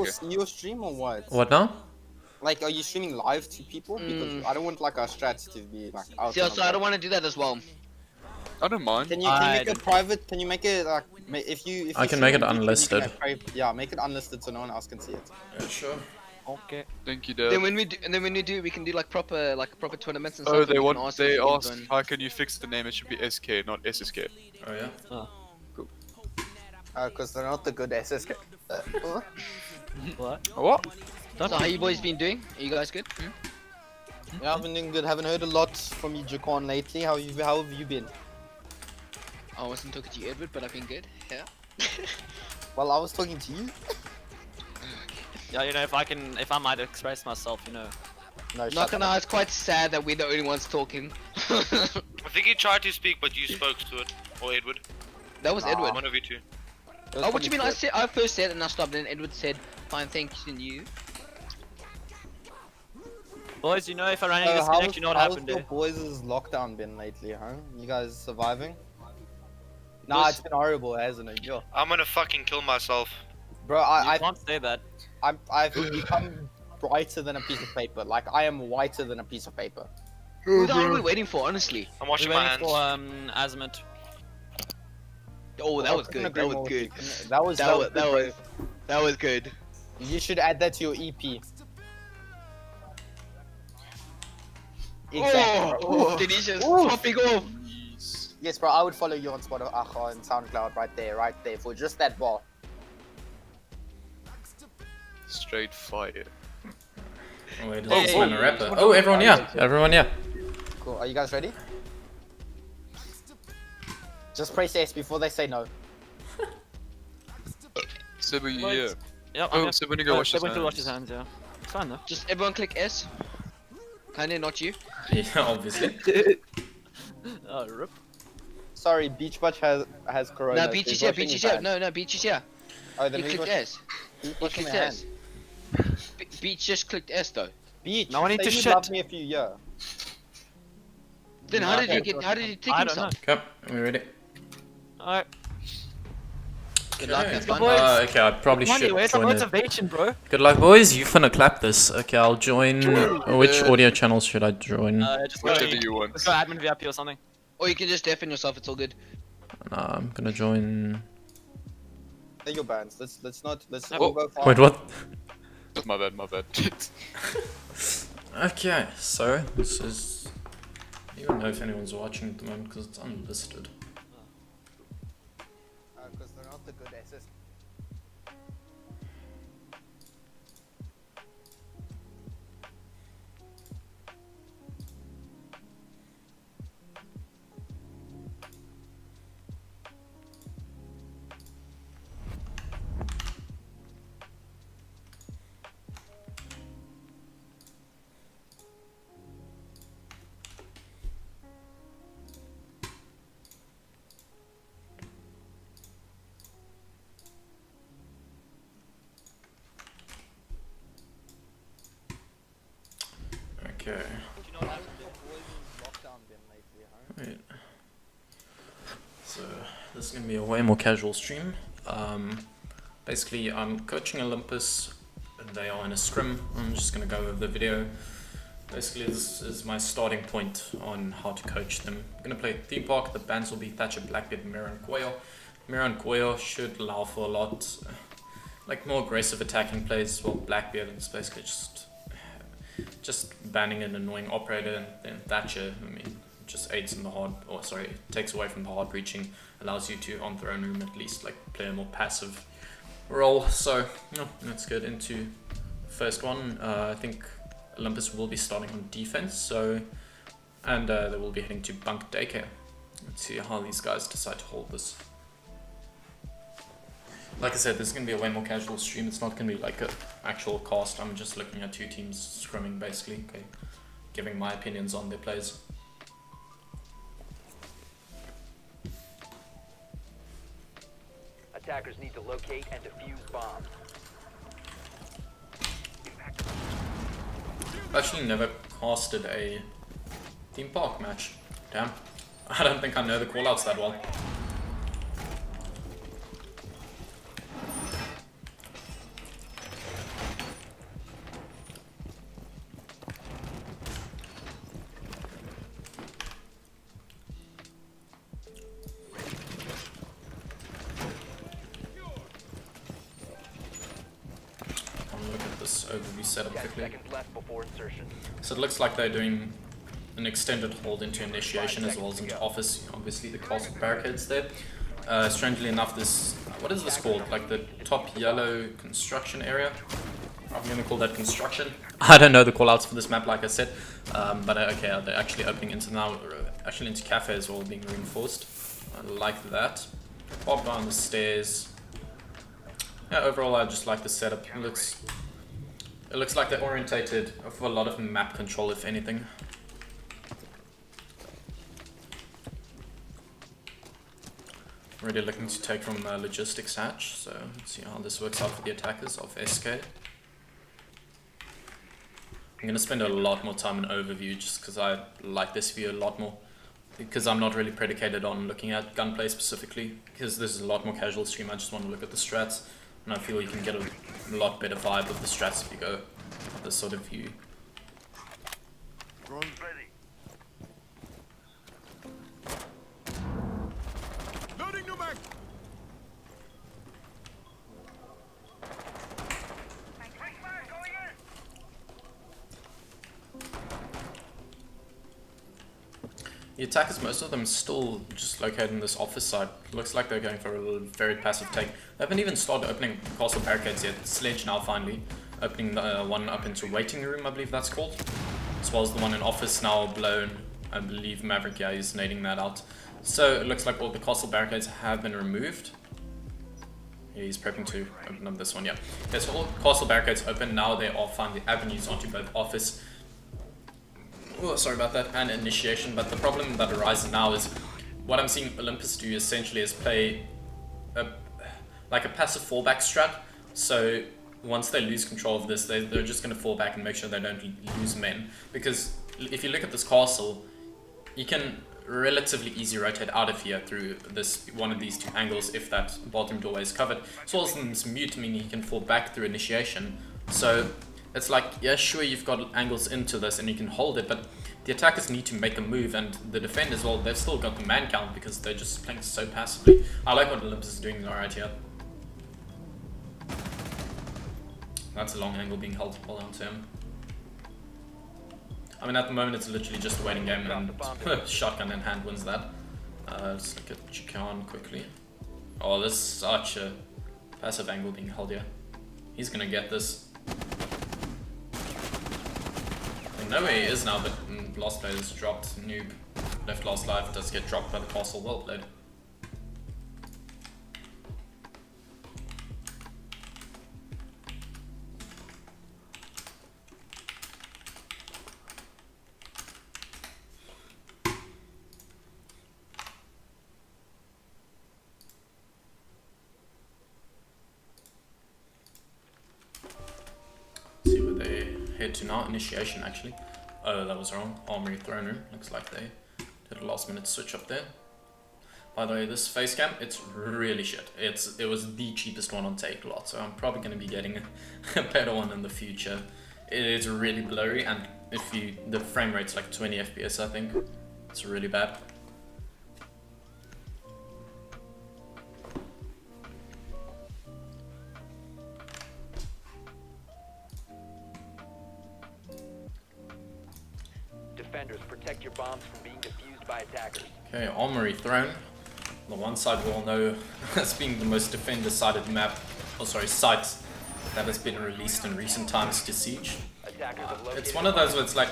people see your stream or what? What now? Like, are you streaming live to people? Because I don't want like our strats to be like out. See, so I don't want to do that as well. I don't mind. Can you make it private? Can you make it like if you? I can make it unlisted. Yeah, make it unlisted so no one else can see it. Yeah, sure. Okay. Thank you, Dad. Then when we do, we can do like proper tournaments and Oh, stuff. they asked how can you fix the name? It should be SK, not SSK. Oh yeah. Oh. Cool. Because they're not the good SSK. What? What? So how you boys been doing? Are you guys good? Yeah, I've been doing good. Haven't heard a lot from you, Jaquan, lately. How have you been? I wasn't talking to you, Edward, but I've been good. Yeah. Well, I was talking to you. Yeah, you know, if I might express myself, you know. No, Not gonna lie, it's quite sad that we're the only ones talking. I think you tried to speak, but you spoke to it, or Edward. That was Edward. One of you two. Oh, what do you mean? I first said and I stopped, and Edward said, "Fine, thanks to you." Boys, you know, if I ran into disconnect, you know what happened How's there. your boys' lockdown been lately, huh? You guys surviving? Nah, it's been horrible, hasn't it? Yo. I'm gonna fucking kill myself. Bro, You can't say that. I've become brighter than a piece of paper. Like, I am whiter than a piece of paper. Who the hell are we waiting for, honestly? I'm We're washing my waiting hands. for Azimuth. Oh, that was I couldn't good. agree That was more good. with you. That was good. You should add that to your EP. Exactly. Oh, Denisha's popping off. Yes, bro, I would follow you on Spotify and SoundCloud right there, for just that bar. Straight fire. Oh wait, is this man a rapper? Oh, everyone, yeah, everyone, yeah. Cool. Are you guys ready? Just press S before they say no. Seba, you Wait. here? Yep, Oh, Seba, when you go wash his Seba to wash hands. his hands, yeah. It's fine though. Just everyone click S. Kinda not you. Yeah, obviously. Oh, rip. Sorry, Beach Butch has corona. No, Beach is here. Beach is here. No, Beach is here. Oh, then He who's clicked S. He washing clicked their S. Beach just clicked S though. Beach, No, I need say to you shit. love me if you yeah. Then how did he get? How did he tick I don't know. himself? Okay, we ready? Alright. Good luck, have fun. boys. Okay, I probably should Anyway, it's a join it. motivation, bro. Good luck, boys. You finna clap this. Okay, I'll join. Which audio channels should I join? Just go, Whichever you want. let's go admin VIP or something. Or you can just deafen yourself. It's all good. Nah, I'm gonna join. Say your bands. Let's not Oh, go far. Wait, what? My bad, my bad. Okay, so this is. I don't know if anyone's watching at the moment because it's unlisted. Because they're not the good SS. Okay. Wait. So this is gonna be a way more casual stream. Basically, I'm coaching OLMPS. They are in a scrim. I'm just gonna go over the video. Basically, this is my starting point on how to coach them. I'm gonna play theme park. The bands will be Thatcher, Blackbeard, Mira, and Quail. Mira and Quail should allow for a lot, like more aggressive attacking plays. Well, Blackbeard is basically just banning an annoying operator, and then Thatcher, I mean, just aids in the hard, or sorry, takes away from the hard breaching, allows you to, on throne room at least, like play a more passive role. So, let's get into the first one. I think OLMPS will be starting on defense, so, and they will be heading to bunk daycare. Let's see how these guys decide to hold this. Like I said, this is going to be a way more casual stream. It's not going to be like an actual cast. I'm just looking at two teams scrimming, basically, okay, giving my opinions on their plays. Attackers need to locate and defuse bombs. I've actually never casted a theme park match. Damn. I don't think I know the callouts that well. office overview setup 10 quickly. seconds left before insertion. So it looks like they're doing an extended hold into initiation as well as into office. Obviously the castle barricades there. Strangely enough, this, what is this called? Like the top yellow construction area? I'm gonna call that construction. I don't know the callouts for this map, like I said. But okay, they're actually opening into now, actually into cafe as well, being reinforced. I like that. Pop down the stairs. Yeah, overall I just like the setup. It looks like they're orientated for a lot of map control, if anything. Really looking to take from logistics hatch, so let's see how this works out for the attackers of SK. I'm going to spend a lot more time in overview just because I like this view a lot more. Because I'm not really predicated on looking at gunplay specifically, because this is a lot more casual stream. I just want to look at the strats, and I feel you can get a lot better vibe of the strats if you go at this sort of view. The attackers, most of them still just located in this office side. Looks like they're going for a very passive take. They haven't even started opening castle barricades yet. Sledge now finally opening the one up into waiting room, I believe that's called. As well as the one in office now blown. I believe Maverick, yeah, is nading that out. So it looks like all the castle barricades have been removed. Yeah, he's prepping to open up this one, yeah. Okay, so all castle barricades open. Now they are finally avenues onto both office. Oh, sorry about that, and initiation, but the problem that arises now is what I'm seeing Olympus do essentially is play like a passive fallback strat. So once they lose control of this, they're just going to fall back and make sure they don't lose men. Because if you look at this castle, you can relatively easy rotate out of here through this one of these two angles if that bottom doorway is covered. So also this mute, meaning you can fall back through initiation. So it's like, yeah, sure, you've got angles into this and you can hold it, but the attackers need to make a move, and the defenders, well, they've still got the man count because they're just playing so passively. I like what Olympus is doing right here. That's a long angle being held onto him. I mean, at the moment, it's literally just a waiting game, and shotgun in hand wins that. Let's look at Chikan quickly. Oh, there's such a passive angle being held here. He's gonna get this. I know where he is now, but last player is dropped. Noob left last life, does get dropped by the castle. Well played. See where they head to now. Initiation, actually. Oh, that was wrong. Armory throne room. Looks like they did a last minute switch up there. By the way, this face cam, it's really shit. It was the cheapest one on Takelot, so I'm probably going to be getting a better one in the future. It is really blurry, and the frame rate's like 20 FPS, I think. It's really bad. Defenders, protect your bombs from being defused by attackers. Okay, Armory Throne. The one side we all know as being the most defender-sided map, site that has been released in recent times to Siege. It's one of those where it's like,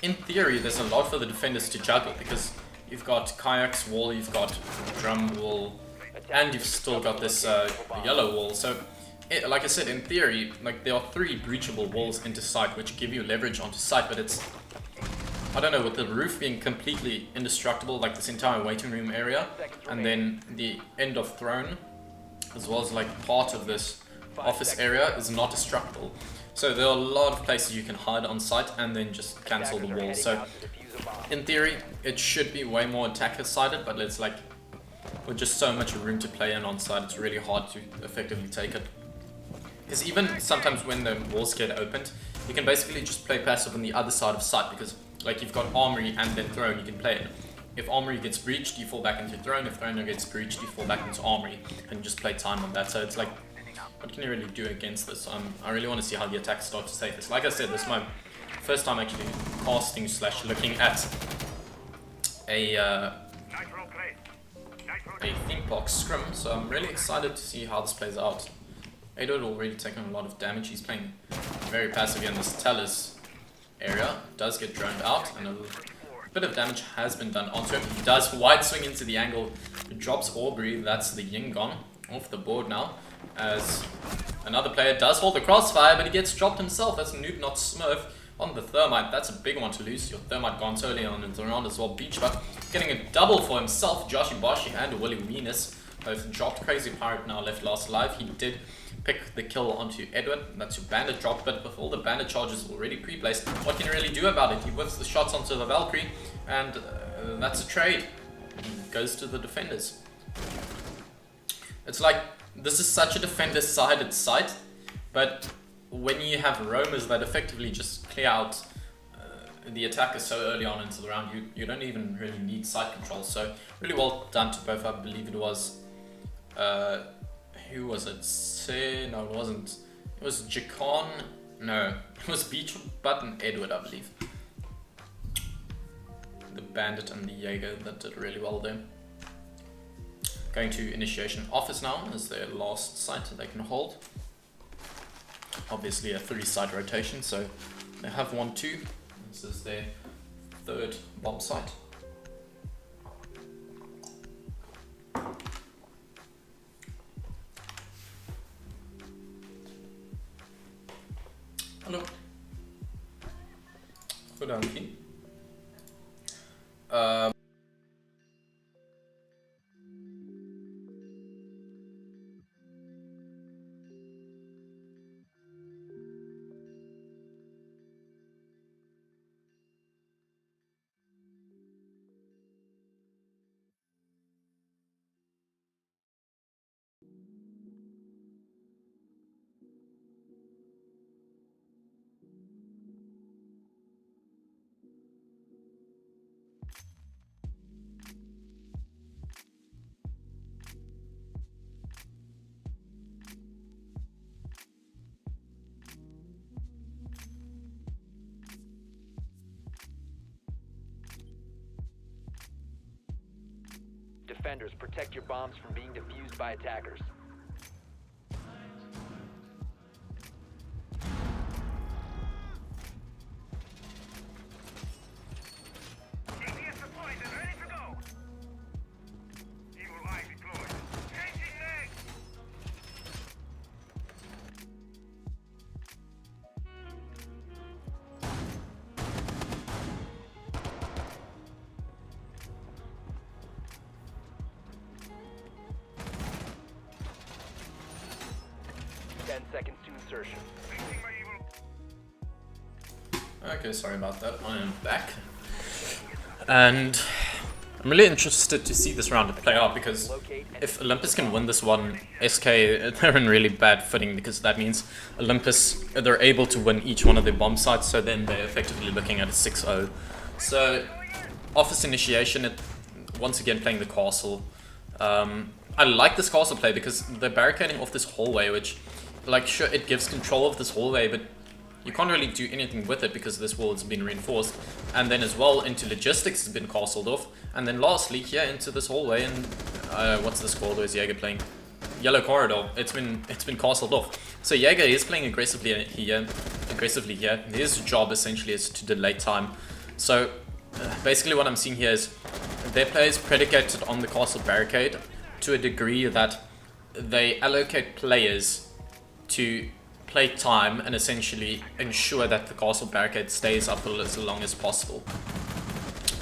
in theory, there's a lot for the defenders to juggle because you've got Kayak's wall, you've got Drum wall, and you've still got this yellow wall. So, like I said, in theory, like there are 3 breachable walls into site which give you leverage onto site, but it's, I don't know, with the roof being completely indestructible, like this entire waiting room area, and then the end of throne, as well as like part of this office area is not destructible. So there are a lot of places you can hide on site and then just cancel the wall. So in theory, it should be way more attacker-sided, but it's like, with just so much room to play in on site, it's really hard to effectively take it. Because even sometimes when the walls get opened, you can basically just play passive on the other side of site, because like you've got Armory and then Throne you can play it. If Armory gets breached, you fall back into Throne. If Throne gets breached, you fall back into Armory and just play time on that. So it's like, what can you really do against this? I really want to see how the attacks start to take this. Like I said, this is my first time actually casting / looking at a theme park scrim, so I'm really excited to see how this plays out. Edward already taken a lot of damage. He's playing very passively in this Talus area. Does get droned out, and a bit of damage has been done onto him. He does wide swing into the angle, drops Aubrey. That's the Yingon off the board now, as another player does hold the crossfire, but he gets dropped himself. That's Noob Not Smurf on the Thermite. That's a big one to lose. Your Thermite gone so early on in the round as well. Beach, but getting a double for himself. Joshy Boshi and Willie Venus both dropped. Crazy Pirate now left last alive. He did pick the kill onto Edward. That's your bandit drop, but with all the bandit charges already pre-placed, what can you really do about it? He whips the shots onto the Valkyrie, and that's a trade. He goes to the defenders. It's like, this is such a defender-sided site, but when you have roamers that effectively just clear out the attacker so early on into the round, you don't even really need site control. So really well done to both. I believe it was who was it? No, it wasn't. It was Jacon. No, it was Beach Button Edward, I believe. The Bandit and the Jaeger that did really well there. Going to Initiation Office now as their last site that they can hold. Obviously a 3-side rotation, so they have 1-2. This is their 3rd bomb site. Hallo. Goedenavond. Defenders, protect your bombs from being defused by attackers. Seconds to insertion. Okay, sorry about that. I am back. And I'm really interested to see this round play out, because if Olympus can win this one, SK, they're in really bad footing, because that means Olympus, they're able to win each one of their bomb sites, so then they're effectively looking at a 6-0. So, Office Initiation, once again playing the castle. I like this castle play because they're barricading off this hallway, which, like, sure, it gives control of this hallway, but you can't really do anything with it because this wall has been reinforced. And then as well, into logistics has been castled off. And then lastly, here into this hallway, and what's this called? Where's Jaeger playing? Yellow Corridor. It's been castled off. So Jaeger is playing aggressively here. His job essentially is to delay time. So basically what I'm seeing here is their play is predicated on the castle barricade to a degree that they allocate players to play time and essentially ensure that the castle barricade stays up for as long as possible.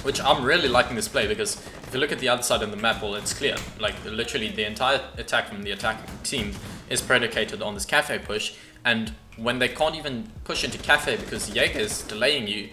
Which I'm really liking this play, because if you look at the other side of the map, well, it's clear. Like, literally the entire attack from the attacking team is predicated on this cafe push, and when they can't even push into cafe because Jaeger is delaying you,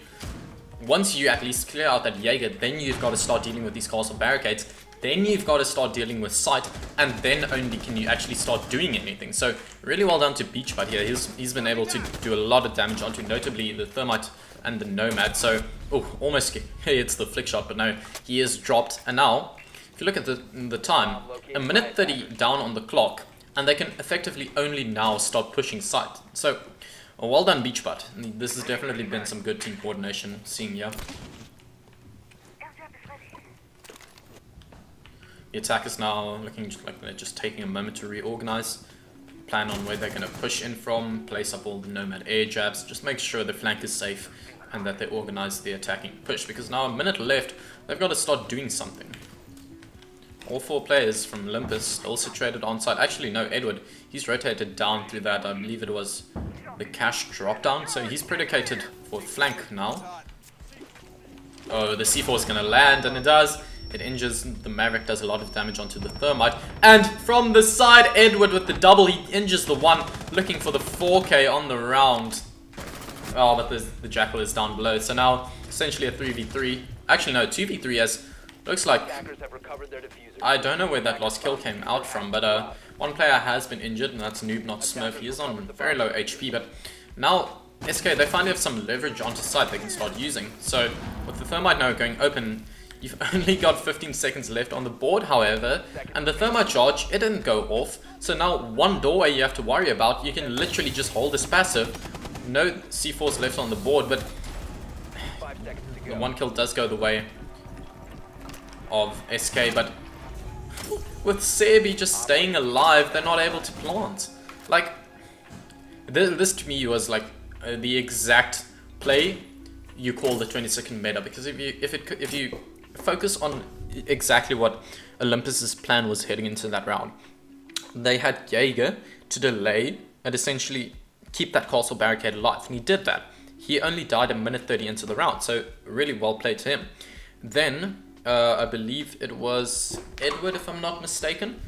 once you at least clear out that Jaeger, then you've got to start dealing with these castle barricades. Then you've got to start dealing with sight, and then only can you actually start doing anything. So really well done to Beachbud here. He's been able to do a lot of damage onto notably the Thermite and the Nomad. So, oh, almost hits the flick shot, but no, he is dropped. And now, if you look at the time, 1:30 down on the clock, and they can effectively only now start pushing side. So, well done Beach Butt. This has definitely been some good team coordination seen here. The attack is now looking like they're just taking a moment to reorganize, plan on where they're going to push in from, place up all the Nomad air jabs, just make sure the flank is safe and that they organize the attacking push, because now a minute left, they've got to start doing something. All 4 players from Olympus still situated on side. Actually no, Edward, he's rotated down through that, I believe it was the cash drop down, so he's predicated for flank now. Oh, the C4 is going to land, and it does. It injures the Maverick, does a lot of damage onto the Thermite. And from the side, Edward with the double, he injures the one, looking for the 4K on the round. Oh, but the Jackal is down below. So now, essentially a 3v3. Actually, no, 2v3 as looks like... I don't know where that last kill came out from, but one player has been injured, and that's Noob, not Smurf. He is on very low HP, but now SK, they finally have some leverage onto side they can start using. So, with the Thermite now going open, you've only got 15 seconds left on the board, however, and the Thermite charge, it didn't go off. So now one doorway you have to worry about. You can literally just hold this passive. No C4s left on the board, but the one kill does go the way of SK, but with Sebi just staying alive, they're not able to plant. Like, this to me was like the exact play you call the 20-second meta, because if you focus on exactly what Olympus's plan was heading into that round, they had Jaeger to delay and essentially keep that castle barricade alive, and he did that. He only died a minute 30 into the round, so really well played to him. Then I believe it was Edward, if I'm not mistaken,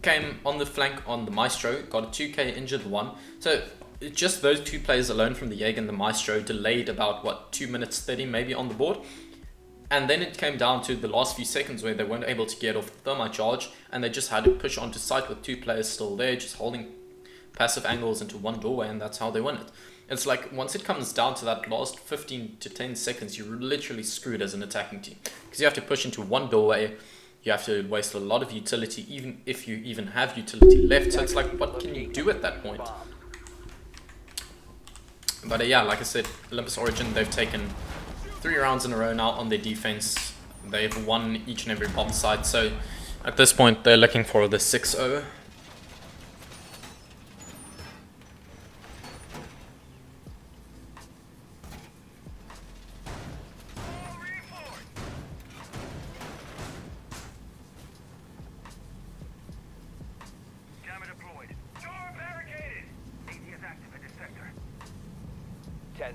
came on the flank on the Maestro, got a 2k injured one. So just those 2 players alone from the Jaeger and the Maestro delayed about, what, 2 minutes 30 maybe on the board. And then it came down to the last few seconds where they weren't able to get off the Thermite charge, and they just had to push onto site with 2 players still there, just holding passive angles into one doorway, and that's how they win it. It's like, once it comes down to that last 15 to 10 seconds, you're literally screwed as an attacking team. Because you have to push into one doorway, you have to waste a lot of utility, even if you even have utility left. So it's like, what can you do at that point? But yeah, like I said, Olympus Origin, they've taken 3 rounds in a row now on their defense. They've won each and every bomb site. So at this point, they're looking for the 6-0.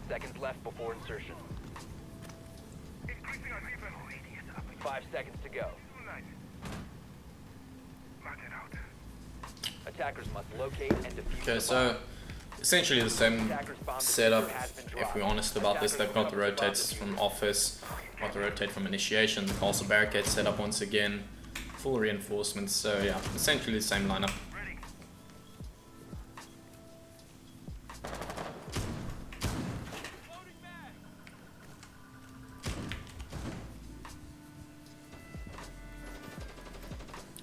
Seconds left before insertion. 5 seconds to go. Attackers must locate and defuse. Okay, so essentially the same setup. If we're honest about this, they've got the rotates from office, got the rotate from initiation, the castle barricade set up once again, full reinforcements. So yeah, essentially the same lineup.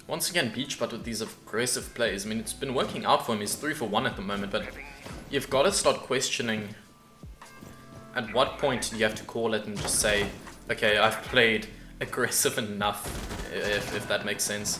Once again, Beach, but with these aggressive plays. I mean, it's been working out for him. He's 3 for 1 at the moment, but you've got to start questioning at what point do you have to call it and just say, okay, I've played aggressive enough, if that makes sense.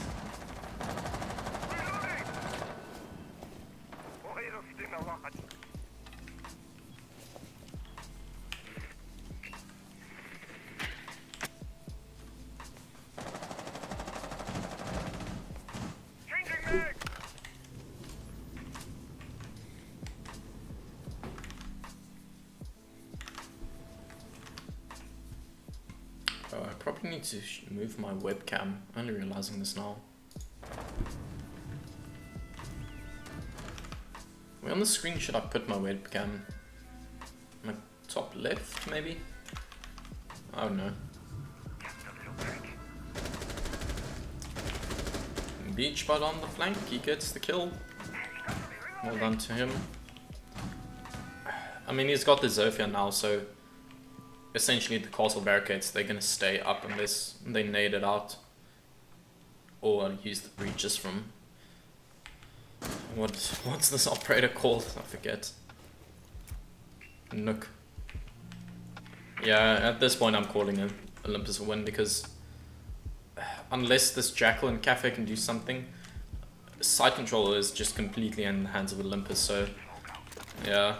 I probably need to move my webcam. I'm only realizing this now. Where on the screen should I put my webcam? My top left, maybe? I don't know. Beach Bud on the flank, he gets the kill. Well done to him. I mean, he's got the Zofia now, so essentially the castle barricades, they're going to stay up unless they nade it out or use the breaches from What's this operator called? I forget. Nook. Yeah, at this point I'm calling it Olympus a win because unless this Jackal and Cafe can do something, side controller is just completely in the hands of Olympus, so yeah.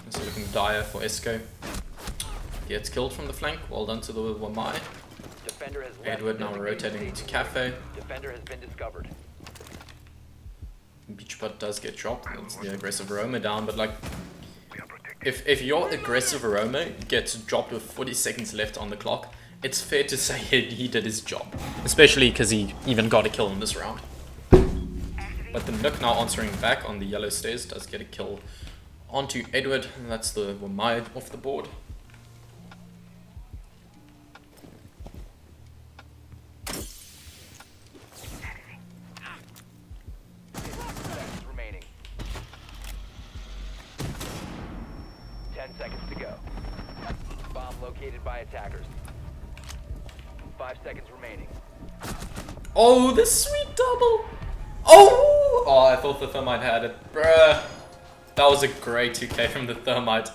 It's looking dire for SK. Gets killed from the flank, well done to the Wamai. Defender has left Edward now designated rotating to station. Cafe. Defender has been discovered. Beachbutt does get dropped, it's the aggressive Aroma down, but like, if your aggressive Aroma gets dropped with 40 seconds left on the clock, it's fair to say he did his job. Especially because he even got a kill in this round. But the Nook now answering back on the yellow stairs does get a kill onto Edward, and that's the Wamai off the board. Seconds remaining. 10 seconds to go. Bomb located by attackers. 5 seconds remaining. Oh, the sweet double! Oh! Oh, I thought the Thermite had it. Bruh. That was a great 2k from the Thermite.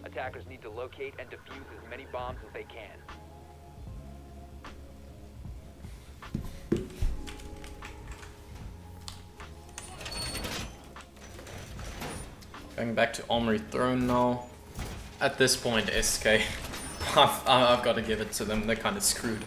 Attackers need to locate and defuse as many bombs as they can. Going back to Armory Throne now. At this point, SK, I've got to give it to them, they're kind of screwed.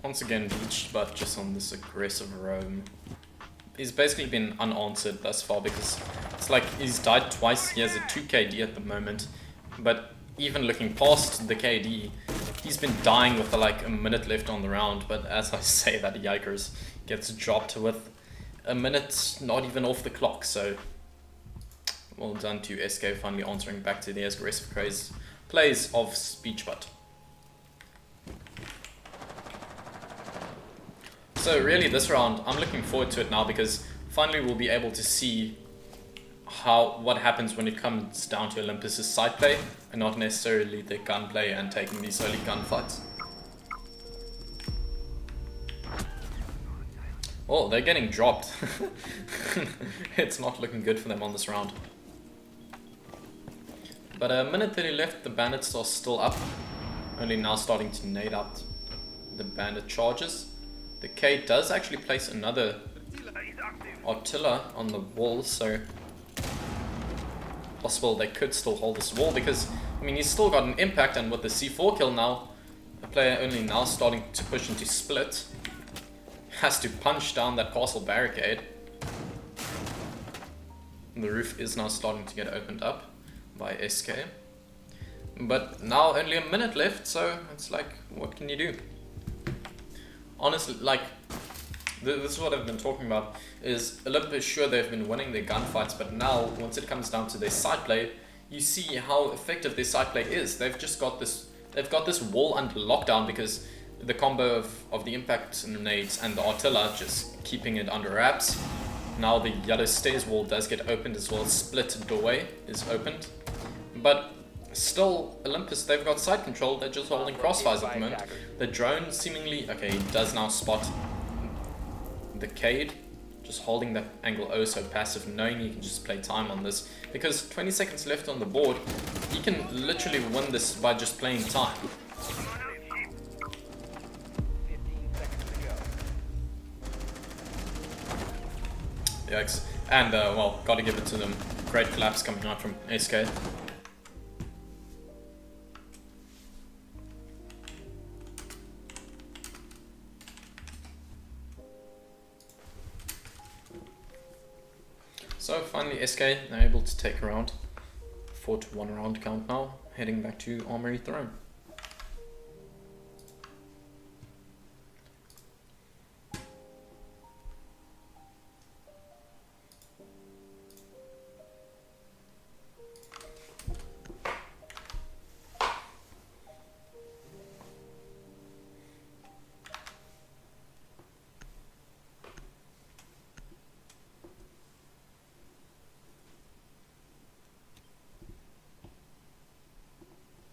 Once again Beach, but just on this aggressive roam. He's basically been unanswered thus far because it's like he's died twice, he has a 2 KD at the moment, but even looking past the KD, he's been dying with like a minute left on the round, but as I say that Yikers gets dropped with a minute not even off the clock, so well done to SK finally answering back to the aggressive plays of Beachbutt. So really this round, I'm looking forward to it now because finally we'll be able to see what happens when it comes down to Olympus' side play and not necessarily the gunplay and taking these early gunfights. Oh, they're getting dropped. It's not looking good for them on this round. But a minute 30 left, the bandits are still up. Only now starting to nade out the bandit charges. The K does actually place another artiller on the wall, so possible they could still hold this wall because, I mean, he's still got an impact, and with the C4 kill now, the player only now starting to push into split. Has to punch down that castle barricade. The roof is now starting to get opened up by SK. But now only a minute left, so it's like, what can you do? Honestly, like, This is what I've been talking about. Is Olympus, sure, they've been winning their gunfights, but now once it comes down to their side play, you see how effective their side play is. They've just got this. They've got this wall under lockdown because the combo of the impact nades and the artilla just keeping it under wraps. Now the yellow stairs wall does get opened as well. Split doorway is opened, but still, Olympus, they've got side control. They're just holding crossfires at the moment. The drone seemingly, okay, he does now spot the Cade, just holding that angle oh so passive, knowing he can just play time on this. Because 20 seconds left on the board, he can literally win this by just playing time. 15 seconds to go. Yikes. And, well, gotta give it to them. Great collapse coming out from SK. So finally SK are able to take a round. 4-1 round count now, heading back to Armory Throne.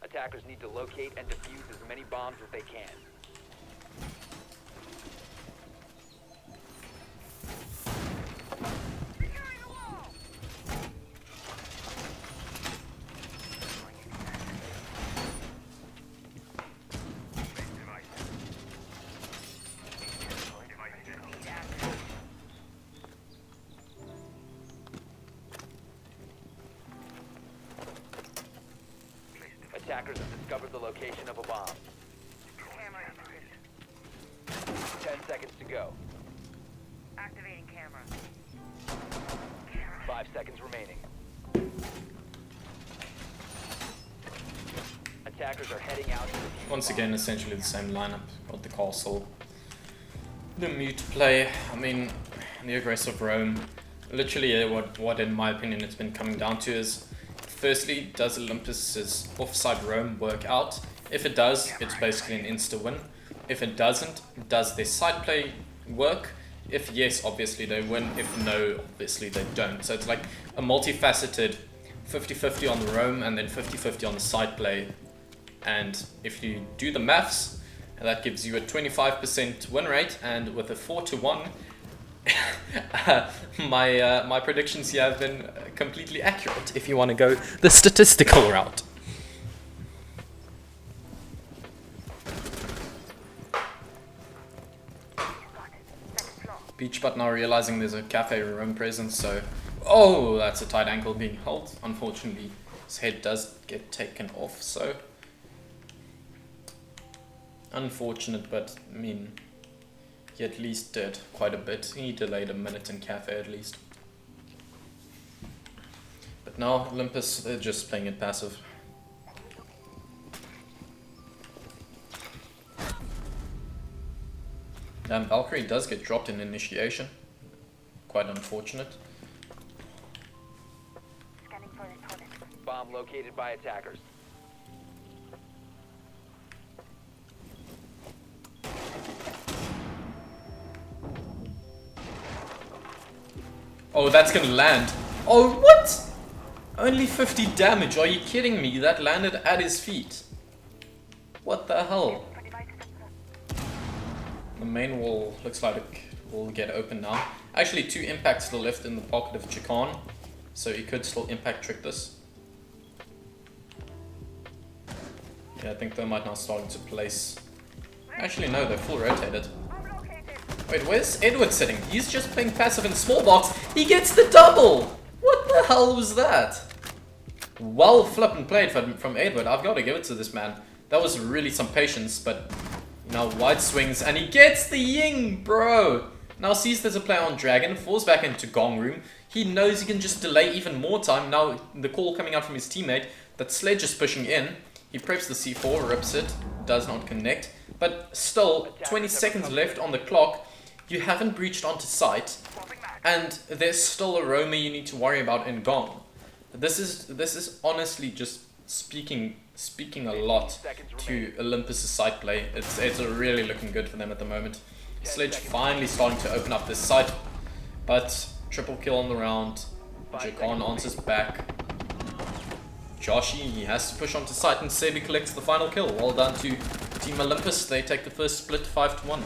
Attackers need to locate and defuse as many bombs as they can. Attackers have discovered the location of a bomb. 10 seconds to go. Activating camera. 5 seconds remaining. Attackers are heading out to defuse Once bombs. again, essentially the same lineup. Got the castle, the mute play, I mean, the aggressive roam. Literally what in my opinion it's been coming down to is, firstly, does Olympus's offside roam work out? If it does, it's basically an insta win. If it doesn't, does their side play work? If yes, obviously they win. If no, obviously they don't. So it's like a multifaceted 50-50 on the roam and then 50-50 on the side play. And if you do the maths, that gives you a 25% win rate, and with a 4-1, my predictions here have been completely accurate if you want to go the statistical route. Beach Butt now realizing there's a cafe room presence, so oh, that's a tight ankle being held. Unfortunately, his head does get taken off, so unfortunate, but I mean, he at least did quite a bit. He delayed a minute in cafe at least. But now Olympus, they're just playing it passive. And Valkyrie does get dropped in initiation. Quite unfortunate. Scanning for the toilet. Bomb located by attackers. Oh, that's gonna land. Oh, what? Only 50 damage. Are you kidding me? That landed at his feet. What the hell? The main wall looks like it will get open now. Actually, 2 impacts still left in the pocket of Chicon, so he could still impact trick this. Yeah, I think they might now start to place. Actually, no, they're full rotated. Wait, where's Edward sitting? He's just playing passive in small box. He gets the double! What the hell was that? Well flippin' played from Edward. I've got to give it to this man. That was really some patience, but now wide swings and he gets the ying, bro! Now sees there's a player on Dragon, falls back into Gong Room. He knows he can just delay even more time. Now the call coming out from his teammate that Sledge is pushing in. He preps the C4, rips it, does not connect. But still, 20 seconds left on the clock. you haven't breached onto site, and there's still a roamer you need to worry about in Gong. This is honestly just speaking a lot to Olympus' site play. It's really looking good for them at the moment. Sledge finally starting to open up this site, but triple kill on the round. Jakan answers back. Joshi, he has to push onto site, and Sebi collects the final kill. Well done to Team Olympus. They take the first split 5-1.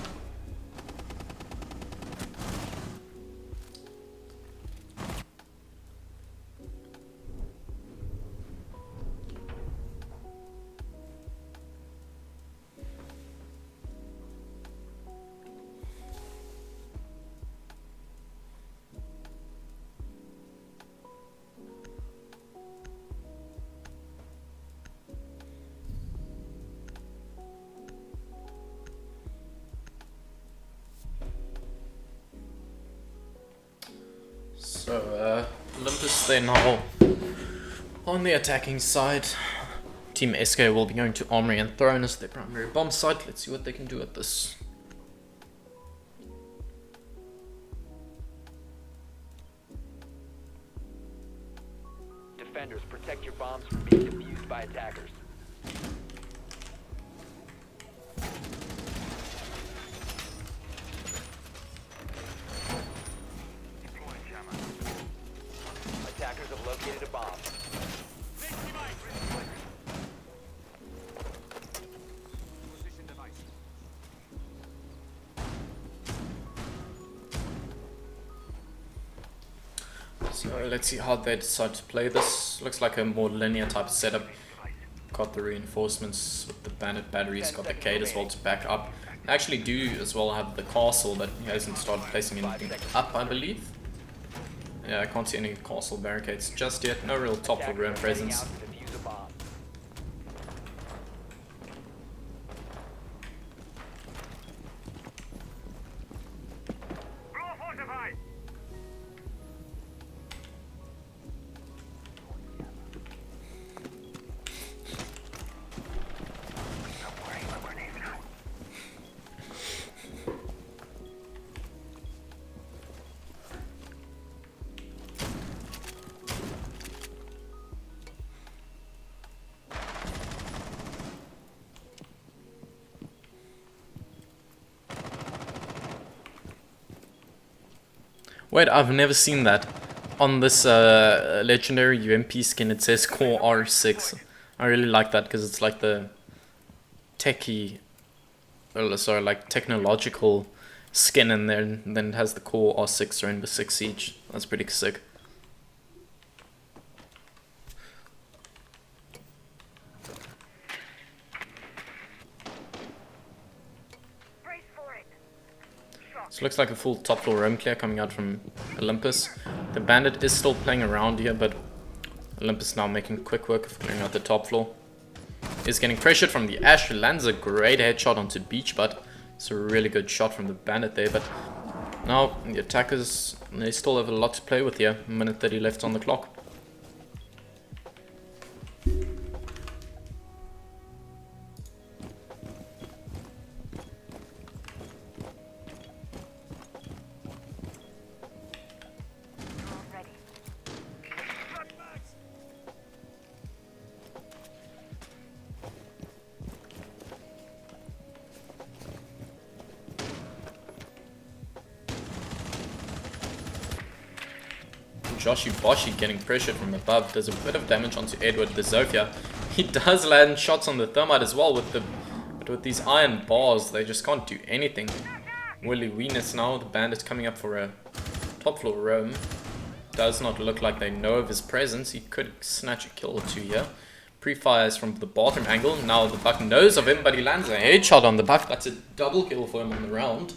So, Olympus, they're now on the attacking side. Team SK will be going to Armory and Throne as their primary bomb site. Let's see what they can do at this. Defenders, protect your bombs from being defused by attackers. Attackers have located a bomb. So let's see how they decide to play this. Looks like a more linear type of setup. Got the reinforcements with the bandit batteries, got the Kate as well to back up. They actually do as well have the castle, but he hasn't started placing anything up, I believe. Yeah, I can't see any castle barricades just yet. No real top floor room presence. Defuse a bomb. Wait, I've never seen that. On this legendary UMP skin it says Core R6. I really like that because it's like the techie, sorry, like technological skin in there, and then it has the Core R6 Rainbow Six Siege. That's pretty sick. Brace for it. So it looks like a full top floor roam clear coming out from Olympus. The bandit is still playing around here, but Olympus now making quick work of clearing out the top floor. Is getting pressured from the Ash, lands a great headshot onto Beach, but it's a really good shot from the bandit there. But now the attackers, they still have a lot to play with here. A minute 30 left on the clock. Ready. Joshi Boshi getting pressured from above, does a bit of damage onto Edward the Zofia. He does land shots on the thermite as well but with these iron bars, they just can't do anything. Willy Weenus now, the bandit coming up for a top floor roam. Does not look like they know of his presence. He could snatch a kill or two here. Pre-fires from the bottom angle. Now the Buck knows of him, but he lands a headshot on the Buck. That's a double kill for him on the round.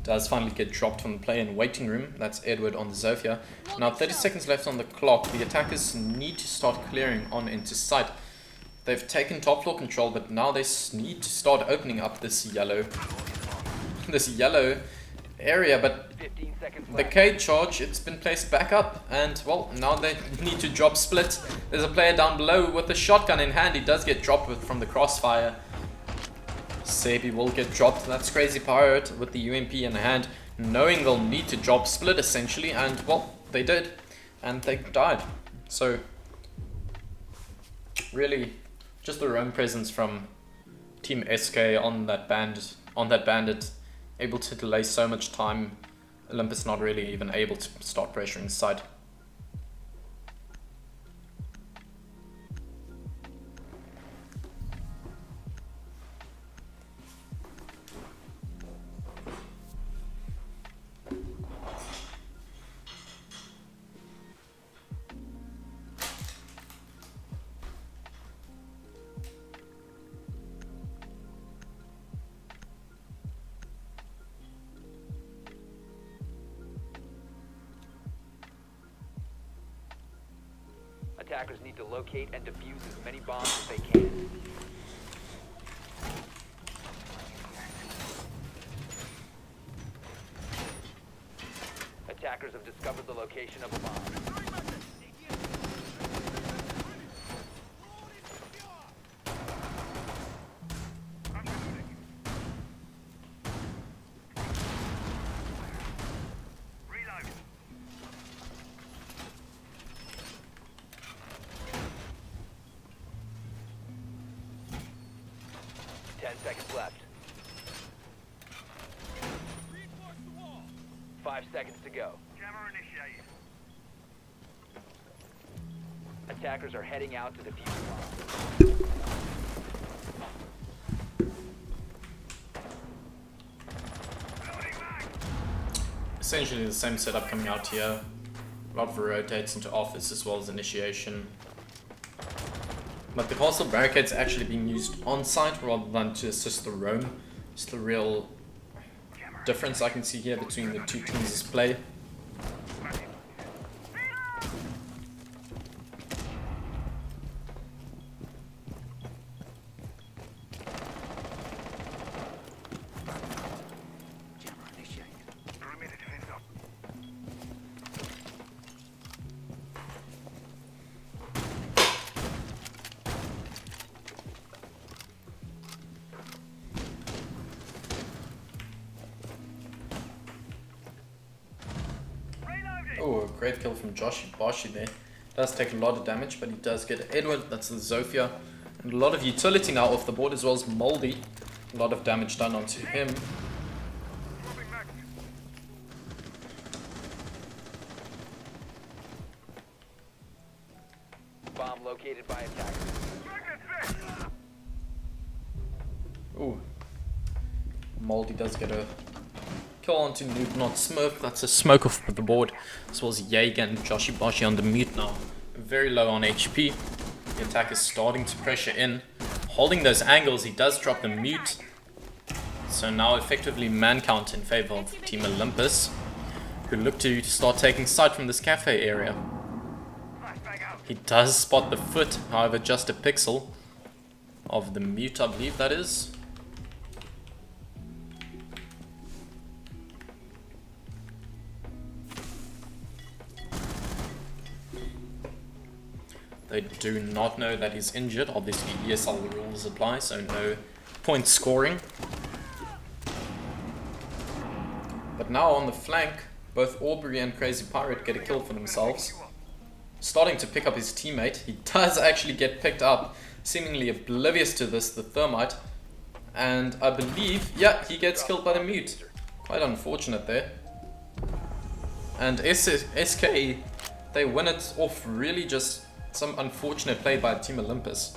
Does finally get dropped from the play in waiting room. That's Edward on the Zofia. Now 30 seconds left on the clock. The attackers need to start clearing on into sight. They've taken top floor control, but now they need to start opening up this yellow area. But seconds the left. K charge, it's been placed back up, and well, now they need to drop split. There's a player down below with a shotgun in hand. He does get dropped from the crossfire. Sebi will get dropped. That's Crazy Pirate with the UMP in hand, knowing they'll need to drop split essentially, and well, they did, and they died. So really, just the roam presence from Team SK on that bandit, able to delay so much time. Olympus not really even able to start pressuring side. Attackers need to locate and defuse as many bombs as they can. Attackers have discovered the location of a bomb. Reload. 10 seconds left. 5 seconds to go. Jammer initiated. Attackers are heading out to defuse the bomb. Essentially the same setup coming out here. A lot of rotates into office as well as initiation. But the castle barricade's actually being used on site rather than to assist the roam. It's the real difference I can see here between the two teams' play. Perimeter defense up. Reloading. Oh, a great kill from Joshi Boshi there. Does take a lot of damage, but he does get Edward, that's the Zofia. And a lot of utility now off the board as well as Moldy. A lot of damage done onto him. Swapping mag. Bomb located by attackers. Magnet set. Ooh. Moldy does get a kill onto Noob, not Smurf. That's a smoke off the board. As well as Jaeger and Joshi Boshi on the mute now. Very low on HP. The attack is starting to pressure in. Holding those angles, he does drop the mute. So now effectively man count in favor of Team Olympus, who look to start taking side from this cafe area. Flashbang out. He does spot the foot, however just a pixel of the mute, I believe that is. They do not know that he's injured. Obviously ESL rules apply, so no point scoring. But now on the flank, both Aubrey and Crazy Pirate get a kill for themselves. Starting to pick up his teammate. He does actually get picked up, seemingly oblivious to this, the Thermite. And I believe, yeah, he gets killed by the mute. Quite unfortunate there. And SK, they win it off really just some unfortunate play by Team Olympus.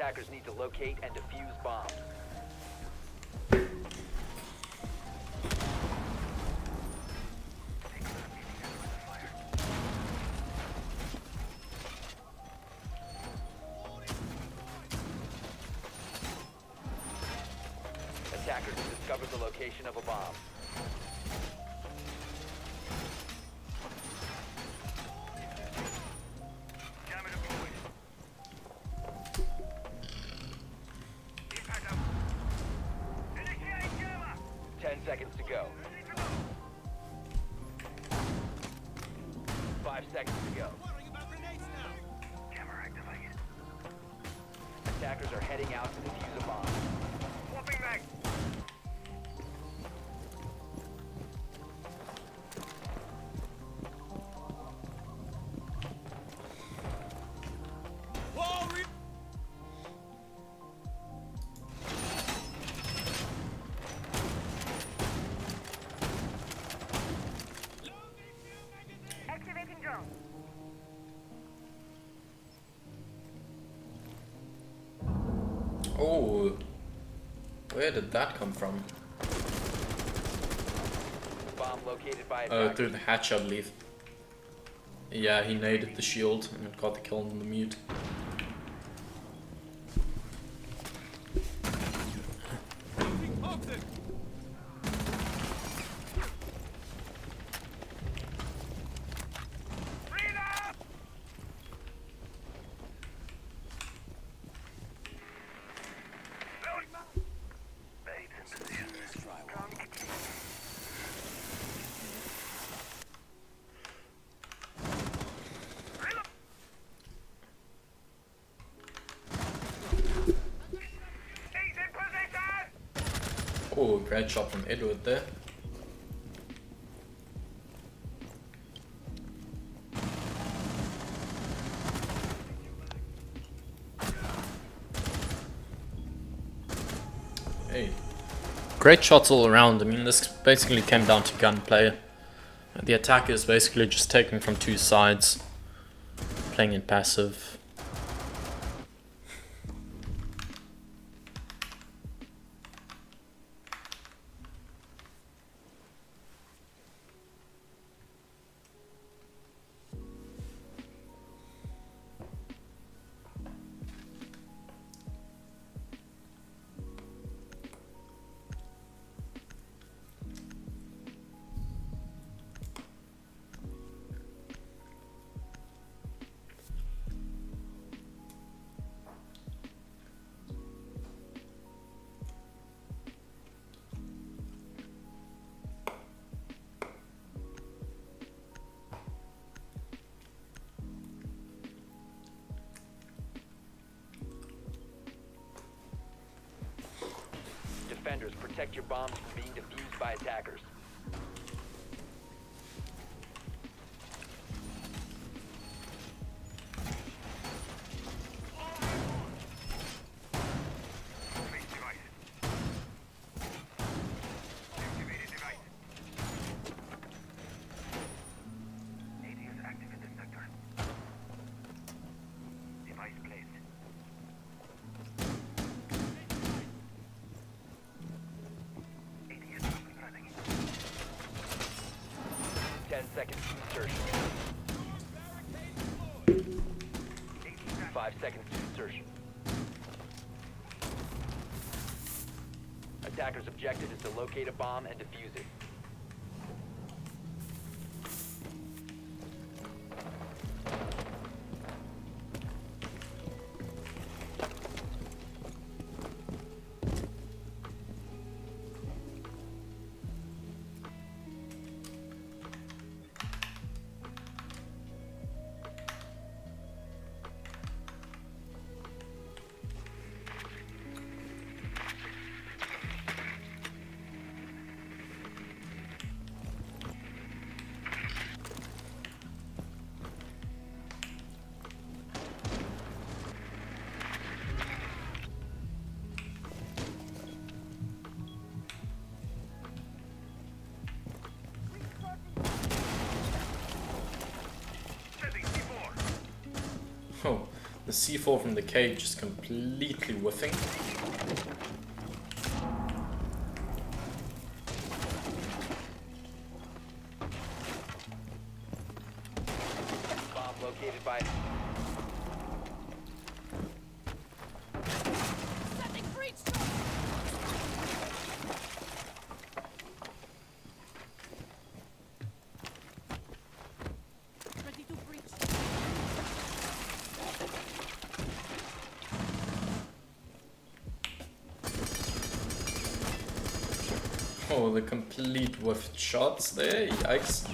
Attackers need to locate and defuse bombs. Attackers have discovered the location of a bomb. Jammer deployed. Impact out. Initiate jammer. 10 seconds to go. Ready to go. 5 seconds to go. Jammer activated. Attackers are heading out to defuse a bomb. Swapping mag. Activating drone. Oh, where did that come from? Bomb located by Oh, attackers. through the hatch, I believe. Yeah, he naded the shield and got the kill on the mute. Reload. Loading. Babes in position. Drone active. Reload. He's in position. Oh, great shot from Edward there. Hey. Great shots all around. I mean, this basically came down to gunplay. The attacker is basically just taking from two sides, playing in passive. Defenders, protect your bombs from being defused by attackers. Release device. Activated device. AD is active in this sector. Device placed. AD is up and running. 10 seconds to insertion. 5 seconds to insertion. Attackers' objective is to locate a bomb and defuse it. The C4 from the cage just completely whiffing. Bomb located by. Oh, the complete whiffed shots there, yikes.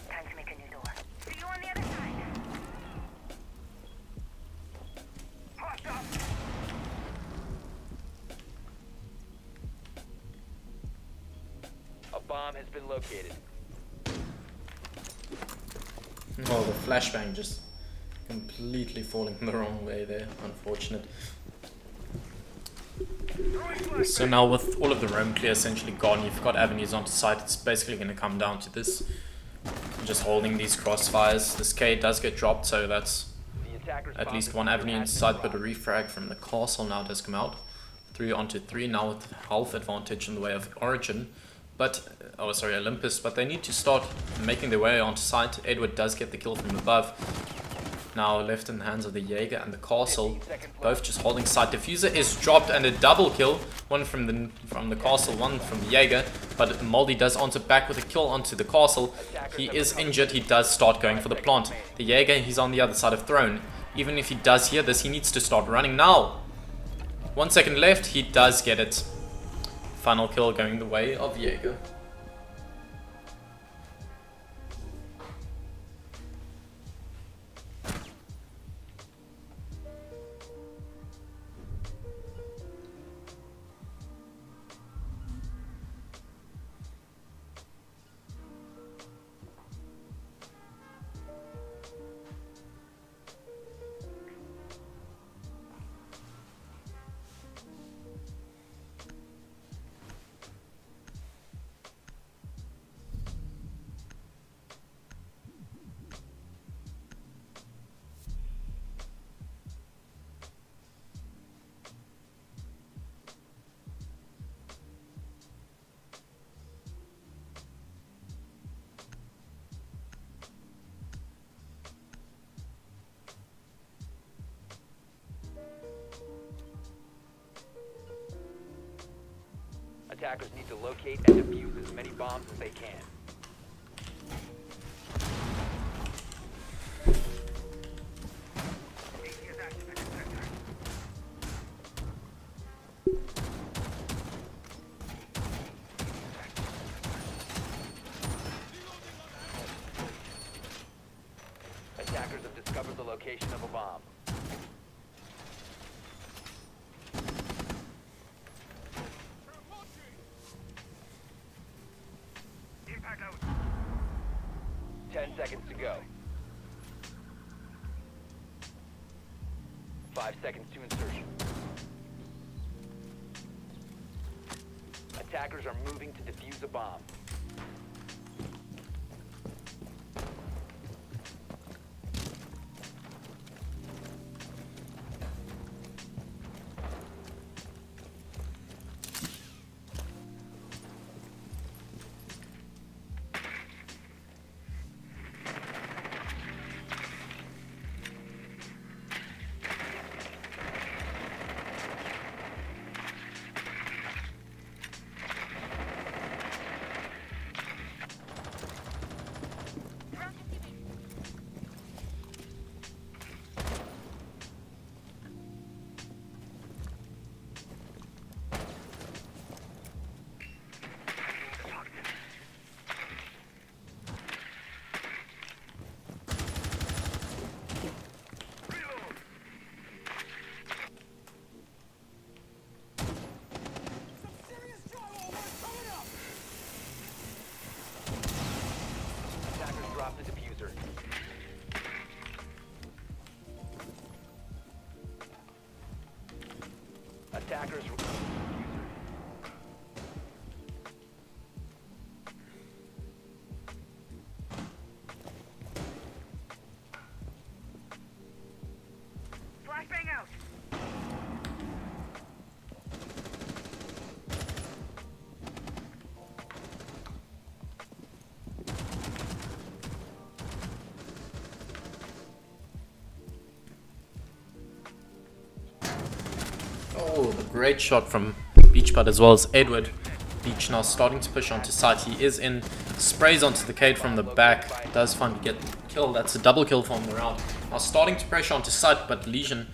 Time to make a new door. See you on the other side. A bomb has been located. Oh, the flashbang just completely falling the wrong way there, unfortunate. So now with all of the roam clear essentially gone, you've got avenues onto site, it's basically going to come down to this. Just holding these crossfires. This K does get dropped, so that's The attacker's at bomb least has one been avenue has inside, been but a refrag from the castle now does come out. 3 onto 3 now with half advantage in the way of Origin. But, oh sorry, Olympus, but they need to start making their way onto site. Edward does get the kill from above. Now left in the hands of the Jaeger and the castle, both just holding site. Diffuser is dropped and a double kill, one from the castle, one from the Jaeger, but Moldy does answer back with a kill onto the castle. He is injured, he does start going for the plant. The Jaeger, he's on the other side of throne. Even if he does hear this, he needs to start running now. 1 second left, he does get it. Final kill going the way of Jaeger. Attackers need to locate and defuse as many bombs as they can. Attackers have discovered the location of a bomb. Impact out. 10 seconds to go. 5 seconds to insertion. Attackers are moving to defuse a bomb. Attackers. Flashbang out. Oh, the great shot from Beachbud as well as Edward. Beach now starting to push onto site. He is in, sprays onto the Cade from the back. Does finally get the kill. That's a double kill from the round. Now starting to pressure onto site, but Legion,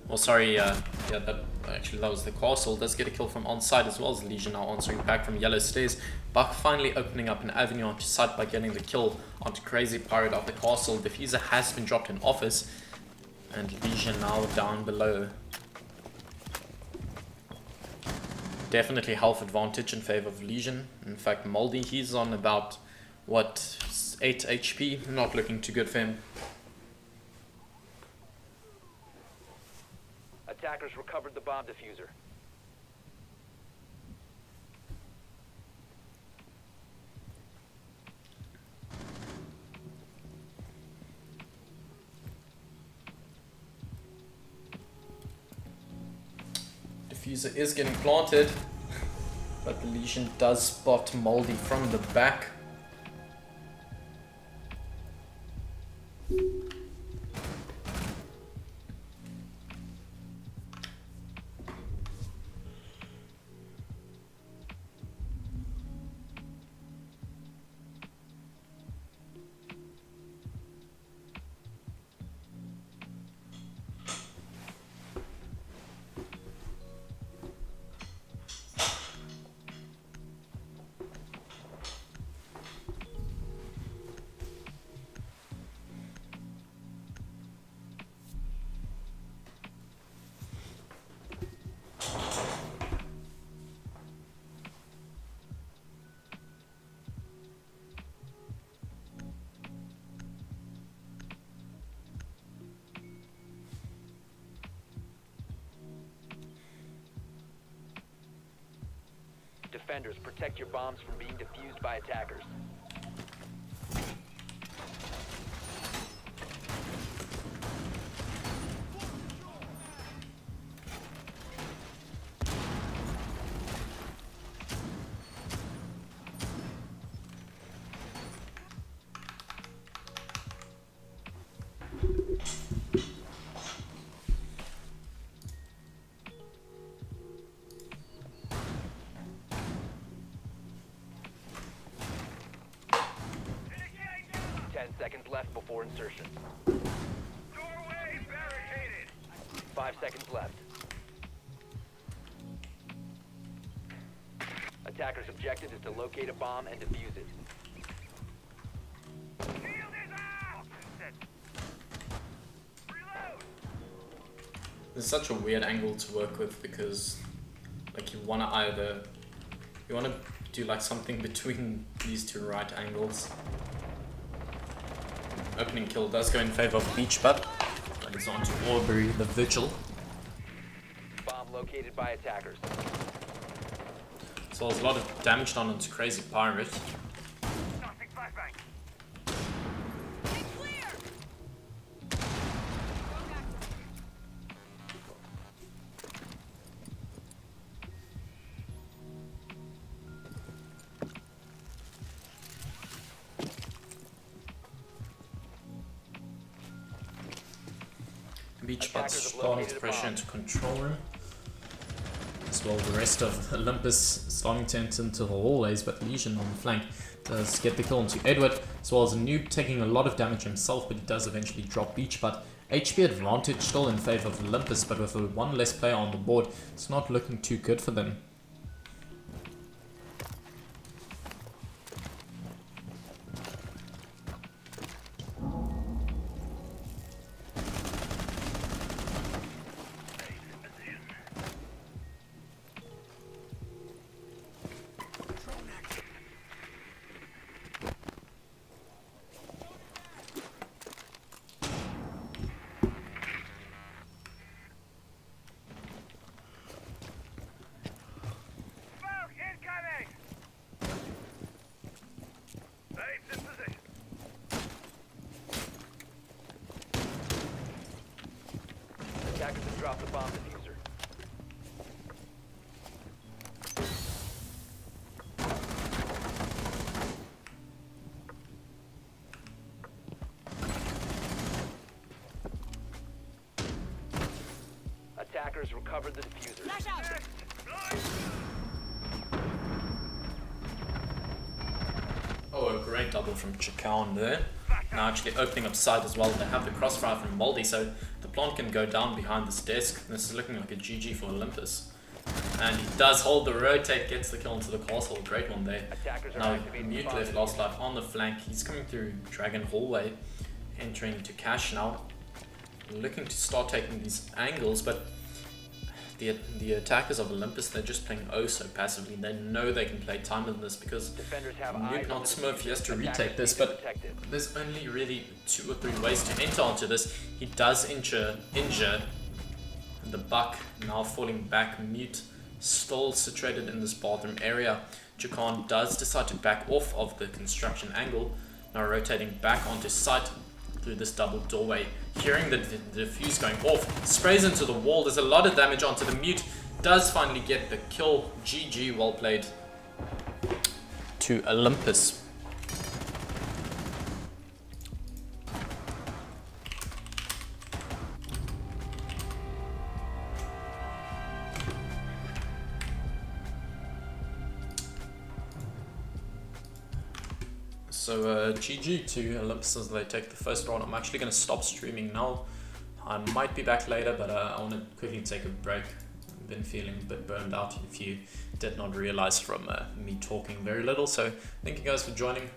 that was the castle. Does get a kill from on site as well as Legion now answering back from yellow stairs. Buck finally opening up an avenue onto site by getting the kill onto Crazy Pirate of the castle. Diffuser has been dropped in office, and Legion now down below. Definitely health advantage in favor of Legion. In fact, Moldy, he's on about, what, 8 HP? Not looking too good for him. Attackers recovered the bomb diffuser. Diffuser is getting planted, but the Legion does spot Moldy from the back. Defenders, protect your bombs from being defused by attackers. Seconds left before insertion. Doorway barricaded. 5 seconds left. Attackers' objective is to locate a bomb and defuse it. Shield is out. Reload. This is such a weird angle to work with because, like, you want to do like something between these two right angles. Opening kill does go in favor of Beachbud. That is on to Aubrey the Vigil. Bomb located by attackers. So there's a lot of damage done onto Crazy Pirate. Nothing flashbang. Beachbud starting to pressure into control room. As well, the rest of Olympus starting to enter into the hallways, but Legion on the flank does get the kill onto Edward, as well as a noob taking a lot of damage himself, but he does eventually drop Beachbud. HP advantage still in favor of Olympus, but with one less player on the board, it's not looking too good for them. Attackers have dropped the bomb diffuser. Attackers recovered the diffuser. Oh, a great double from Chacon there. Now actually opening up side as well. They have the crossfire from Moldy, so the plant can go down behind this desk. This is looking like a GG for Olympus. And he does hold the rotate, gets the kill into the castle. Great one there. Attackers are Now activating Mute the bomb left last life on the flank. He's coming through Dragon Hallway, entering into cash now. Looking to start taking these angles, but the attackers of Olympus, they're just playing oh so passively. They know they can play time in this because Defenders have Mute eyes not on the Smurf, he has to diffuser. retake Attackers this, need to but protect it. there's only really 2 or 3 ways to enter onto this. He does injure the buck, now falling back. Mute still situated in this bathroom area. Chacon does decide to back off of the construction angle, now rotating back onto site through this double doorway. Hearing the diffuse going off, sprays into the wall. There's a lot of damage onto the Mute. Does finally get the kill. GG, well played to Olympus. So GG to Olympus as they take the first round. I'm actually going to stop streaming now. I might be back later, but I want to quickly take a break. I've been feeling a bit burned out if you did not realize from me talking very little. So thank you guys for joining.